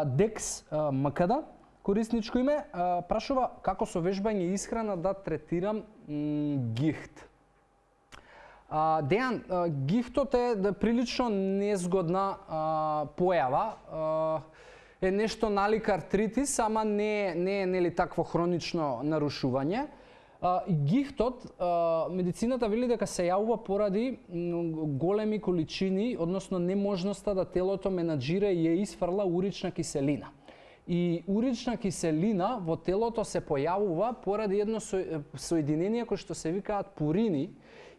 Декс МКД, корисничко име, прашува како со вежбање и исхрана да третирам гихт. Дејан, гихтот е прилично незгодна појава. Е нешто налик артритис, ама не е нели такво хронично нарушување. Гихтот, медицината вели дека се јавува поради големи количини, односно неможноста да телото менаџира и ја исфрла урична киселина. И урична киселина во телото се појавува поради едно соединение кој што се викаат пурини,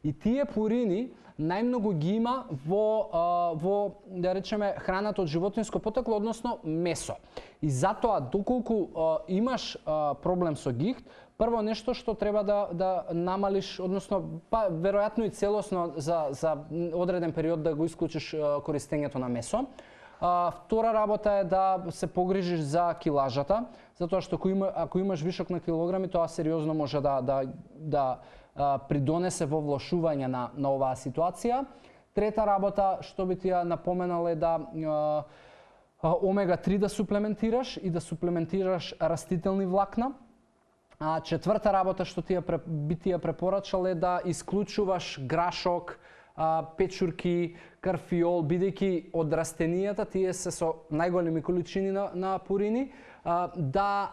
и тие пурини најмногу ги има во да речеме храната од животинско потекло, односно месо. И затоа доколку имаш проблем со гихт, прво нешто што треба да намалиш, односно веројатно и целосно за одреден период да го исклучиш користењето на месо. Втора работа е да се погрижиш за килажата, затоа што ако имаш вишок на килограми, тоа сериозно може да придонесе во влошување на оваа ситуација. Трета работа што би ти ја напоменал е да омега-3 да суплементираш и да суплементираш растителни влакна. Четврта работа што би ти ја препорачал е да исклучуваш грашок, печурки, карфиол, бидејќи од растенијата тие се со најголеми количини на пурини, да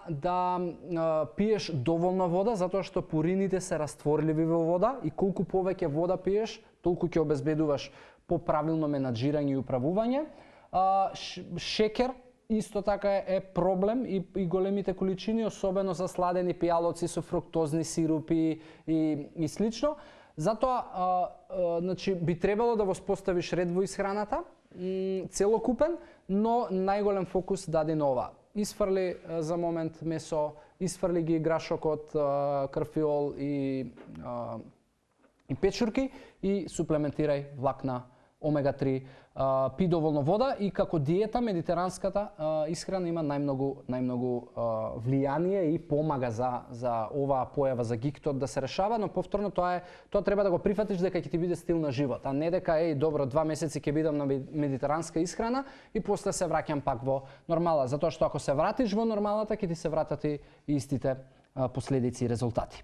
пиеш доволно вода, затоа што пурините се растворливи во вода и колку повеќе вода пиеш, толку ќе обезбедуваш поправилно менаџирање и управување. Шекер исто така е проблем и големите количини, особено за сладени пијалоци со фруктозни сирупи и слично. Затоа значи би требало да воспоставиш ред во исхраната, целокупен, но најголем фокус даде на ова. Исфрли за момент месо, исфрли ги грашокот, карфиол и печурки и суплементирај влакна, омега-3, пи доволно вода и како диета медитеранската исхрана има најмногу влијание и помага за оваа појава за гихтот да се решава, но повторно тоа треба да го прифатиш дека ќе ти биде стил на живот, а не дека добро 2 месеци ќе бидам на медитеранска исхрана и после се враќам пак во нормала, затоа што ако се вратиш во нормалата ќе ти се вратат и истите последици и резултати.